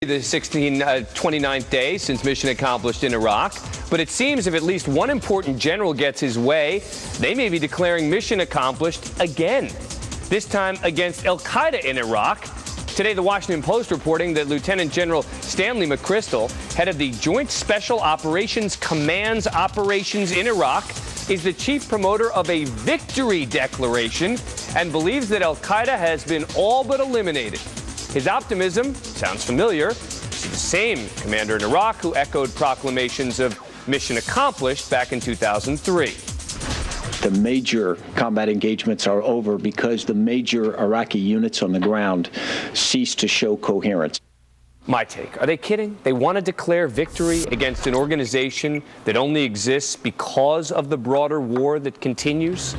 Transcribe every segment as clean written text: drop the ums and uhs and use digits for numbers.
The 29th day since mission accomplished in Iraq, but it seems if at least one important general gets his way, they may be declaring mission accomplished again, this time against Al-Qaeda in Iraq. Today, the Washington Post reporting that Lieutenant General Stanley McChrystal, head of the Joint Special Operations Command's operations in Iraq, is the chief promoter of a victory declaration and believes that Al-Qaeda has been all but eliminated. His optimism sounds familiar. He's the same commander in Iraq who echoed proclamations of mission accomplished back in 2003. The major combat engagements are over because the major Iraqi units on the ground ceased to show coherence. My take. Are they kidding? They want to declare victory against an organization that only exists because of the broader war that continues?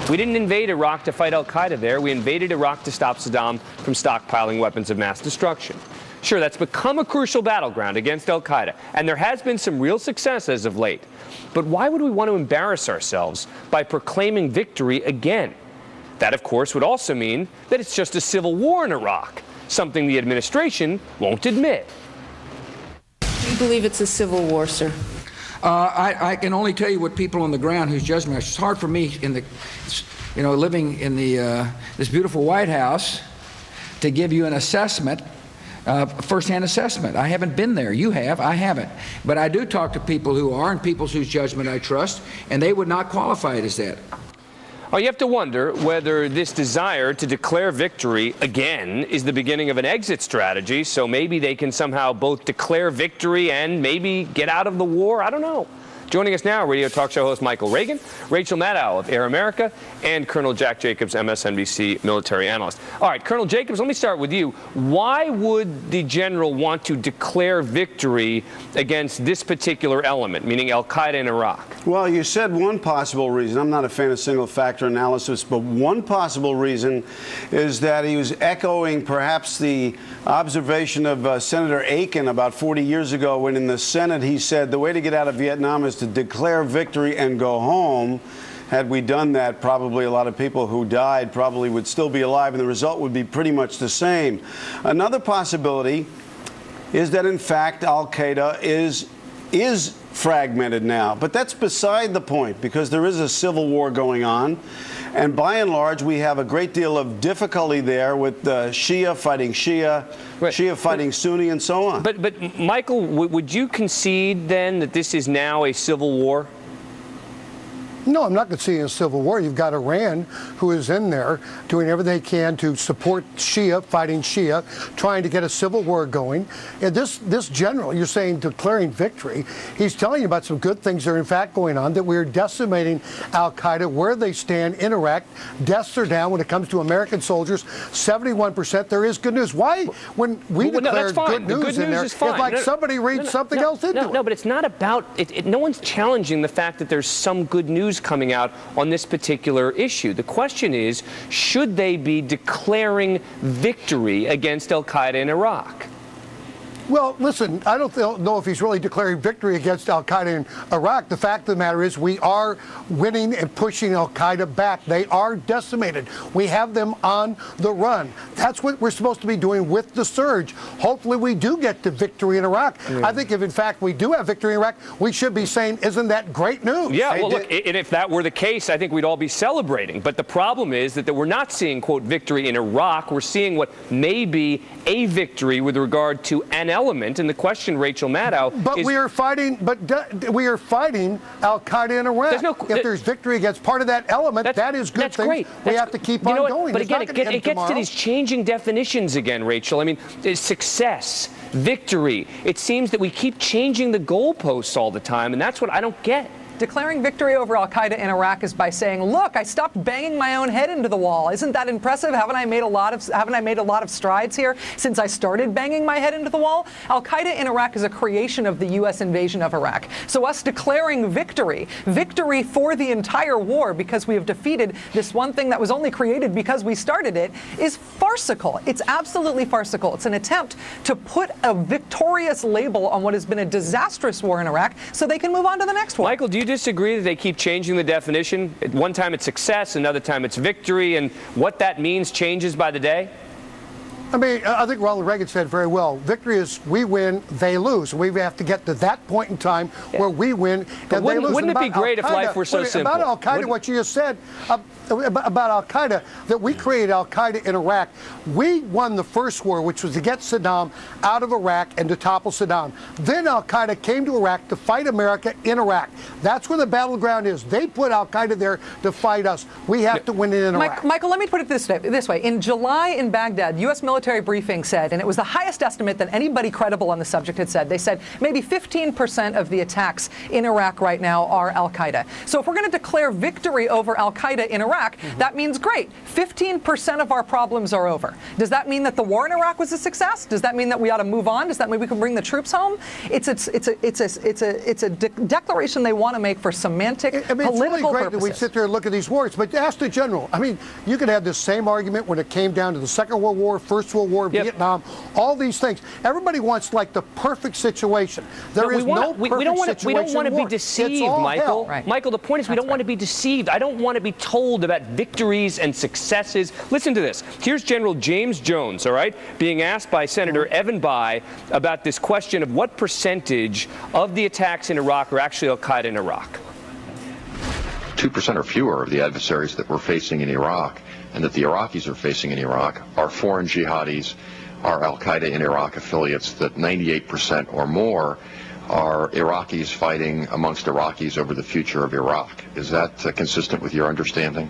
We didn't invade Iraq to fight Al-Qaeda there. We invaded Iraq to stop Saddam from stockpiling weapons of mass destruction. Sure, that's become a crucial battleground against Al-Qaeda, and there has been some real success as of late. But why would we want to embarrass ourselves by proclaiming victory again? That, of course, would also mean that it's just a civil war in Iraq, something the administration won't admit. Do you believe it's a civil war, sir? I can only tell you what people on the ground whose judgment. It's hard for me living in this beautiful White House to give you an assessment, first-hand assessment. I haven't been there. You have. I haven't. But I do talk to people who are and people whose judgment I trust, and they would not qualify it as that. Oh, you have to wonder whether this desire to declare victory again is the beginning of an exit strategy, so maybe they can somehow both declare victory and maybe get out of the war. I don't know. Joining us now, radio talk show host Michael Reagan, Rachel Maddow of Air America, and Colonel Jack Jacobs, MSNBC military analyst. All right, Colonel Jacobs, let me start with you. Why would the general want to declare victory against this particular element, meaning Al-Qaeda in Iraq? Well, you said one possible reason. I'm not a fan of single-factor analysis, but one possible reason is that he was echoing perhaps the observation of Senator Aiken about 40 years ago when in the Senate he said the way to get out of Vietnam is to declare victory and go home. Had we done that, probably a lot of people who died probably would still be alive, and the result would be pretty much the same. Another possibility is that, in fact, Al-Qaeda is fragmented now. But that's beside the point, because there is a civil war going on. And by and large, we have a great deal of difficulty there with Shia fighting Shia, right, Shia fighting Sunni, and so on. But Michael, would you concede then that this is now a civil war? No, I'm not conceding a civil war. You've got Iran, who is in there doing everything they can to support Shia, fighting Shia, trying to get a civil war going. And this general, you're saying declaring victory, he's telling you about some good things that are in fact going on, that we're decimating Al-Qaeda, where they stand in Iraq. Deaths are down when it comes to American soldiers, 71%. There is good news. Why, when we declare good news in there, it's like somebody reads something else into it. No, but it's not about it. No one's challenging the fact that there's some good news coming out on this particular issue. The question is, should they be declaring victory against Al-Qaeda in Iraq? Well, listen, I don't know if he's really declaring victory against Al-Qaeda in Iraq. The fact of the matter is we are winning and pushing Al-Qaeda back. They are decimated. We have them on the run. That's what we're supposed to be doing with the surge. Hopefully we do get to victory in Iraq. I think if, in fact, we do have victory in Iraq, we should be saying, isn't that great news? Yeah, well, look, and if that were the case, I think we'd all be celebrating. But the problem is that we're not seeing, quote, victory in Iraq. We're seeing what may be a victory with regard to an element, and the question, Rachel Maddow, but we are fighting. But we are fighting Al-Qaeda in Iraq. If there's victory against part of that element, that is good. That's great. We have to keep on going. But again, it gets to these changing definitions again, Rachel. I mean, success, victory. It seems that we keep changing the goalposts all the time, and that's what I don't get. Declaring victory over Al-Qaeda in Iraq is by saying, "Look, I stopped banging my own head into the wall. Isn't that impressive? Haven't I made a lot of strides here since I started banging my head into the wall?" Al-Qaeda in Iraq is a creation of the U.S. invasion of Iraq. So us declaring victory for the entire war because we have defeated this one thing that was only created because we started it, is farcical. It's absolutely farcical. It's an attempt to put a victorious label on what has been a disastrous war in Iraq so they can move on to the next war. Michael, do you disagree that they keep changing the definition? At one time it's success, another time it's victory, and what that means changes by the day? I mean, I think Ronald Reagan said very well, victory is we win, they lose. We have to get to that point in time where we win and they lose. Wouldn't it be great if life were so simple? About Al-Qaeda, what you just said, about Al-Qaeda, that we created Al-Qaeda in Iraq. We won the first war, which was to get Saddam out of Iraq and to topple Saddam. Then Al-Qaeda came to Iraq to fight America in Iraq. That's where the battleground is. They put Al-Qaeda there to fight us. We have to win it in Iraq. Michael, let me put it this way. In July in Baghdad, U.S. military briefing said, and it was the highest estimate that anybody credible on the subject had said, they said maybe 15% of the attacks in Iraq right now are Al-Qaeda. So if we're going to declare victory over Al-Qaeda in Iraq, that means great. 15% of our problems are over. Does that mean that the war in Iraq was a success? Does that mean that we ought to move on? Does that mean we can bring the troops home? It's a declaration they want to make for semantic, political it's really great purposes. that we sit there and look at these wars, but ask the general. I mean, you could have this same argument when it came down to the Second World War, First World War, Vietnam, all these things. Everybody wants like the perfect situation. There is no perfect situation. We don't want to be deceived, Michael. Right. Michael, the point is we don't want to be deceived. I don't want to be told about victories and successes. Listen to this. Here's General James Jones, all right, being asked by Senator Evan Bayh about this question of what percentage of the attacks in Iraq are actually Al-Qaeda in Iraq. 2% or fewer of the adversaries that we're facing in Iraq and that the Iraqis are facing in Iraq are foreign jihadis, are Al-Qaeda in Iraq affiliates, that 98% or more are Iraqis fighting amongst Iraqis over the future of Iraq. Is that consistent with your understanding?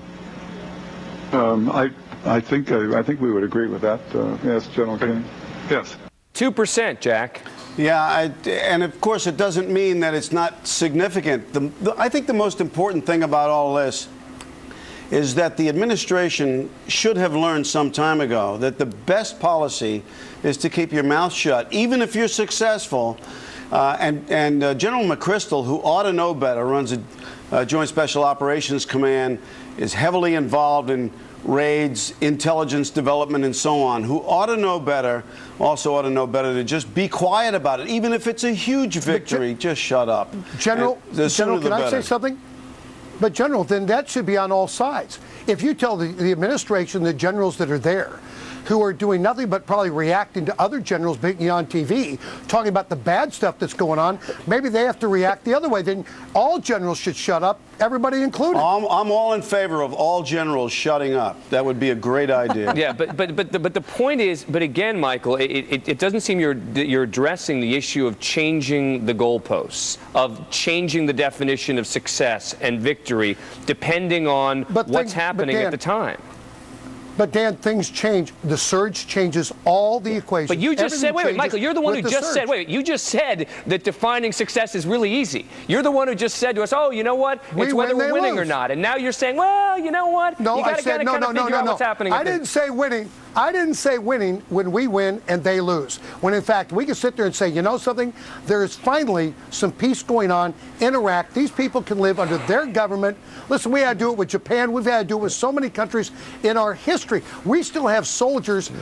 I think we would agree with that. Yes, General King. Yes. 2%, Jack. Yeah, and of course it doesn't mean that it's not significant. I think the most important thing about all this is that the administration should have learned some time ago that the best policy is to keep your mouth shut, even if you're successful. And General McChrystal, who ought to know better, runs a Joint Special Operations Command, is heavily involved in raids, intelligence development, and so on, who ought to know better, also ought to know better to just be quiet about it. Even if it's a huge victory, just shut up. General, can I say something? But General, then that should be on all sides. If you tell the administration, the generals that are there, who are doing nothing but probably reacting to other generals being on TV, talking about the bad stuff that's going on, maybe they have to react the other way. Then all generals should shut up, everybody included. I'm all in favor of all generals shutting up. That would be a great idea. Yeah, but the point is, but again, Michael, it doesn't seem you're addressing the issue of changing the goalposts, of changing the definition of success and victory, depending on what's happening at the time. But Dan, things change. The surge changes all the equations. But you just said, wait, Michael, you're the one who just said, you just said that defining success is really easy. You're the one who just said to us, oh, you know what? It's whether we're winning or not. And now you're saying, well, you know what? No, you got to kind of figure out what's happening. I didn't say winning. I didn't say winning when we win and they lose. When, in fact, we can sit there and say, you know something? There is finally some peace going on in Iraq. These people can live under their government. Listen, we had to do it with Japan. We've had to do it with so many countries in our history. We still have soldiers,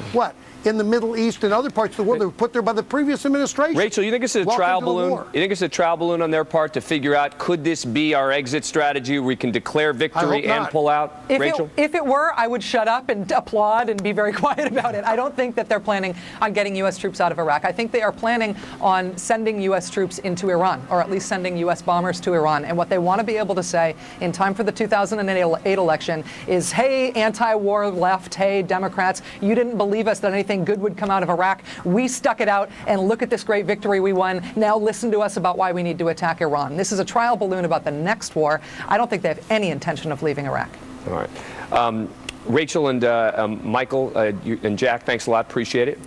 in the Middle East and other parts of the world that were put there by the previous administration. Rachel, you think this is a trial balloon? You think it's a trial balloon on their part to figure out, could this be our exit strategy where we can declare victory and pull out? Rachel? If it were, I would shut up and applaud and be very quiet about it. I don't think that they're planning on getting U.S. troops out of Iraq. I think they are planning on sending U.S. troops into Iran, or at least sending U.S. bombers to Iran. And what they want to be able to say in time for the 2008 election is, hey, anti-war left, hey, Democrats, you didn't believe us that anything good would come out of Iraq. We stuck it out, and look at this great victory we won. Now listen to us about why we need to attack Iran. This is a trial balloon about the next war. I don't think they have any intention of leaving Iraq. All right. Rachel and Michael and Jack, thanks a lot. Appreciate it.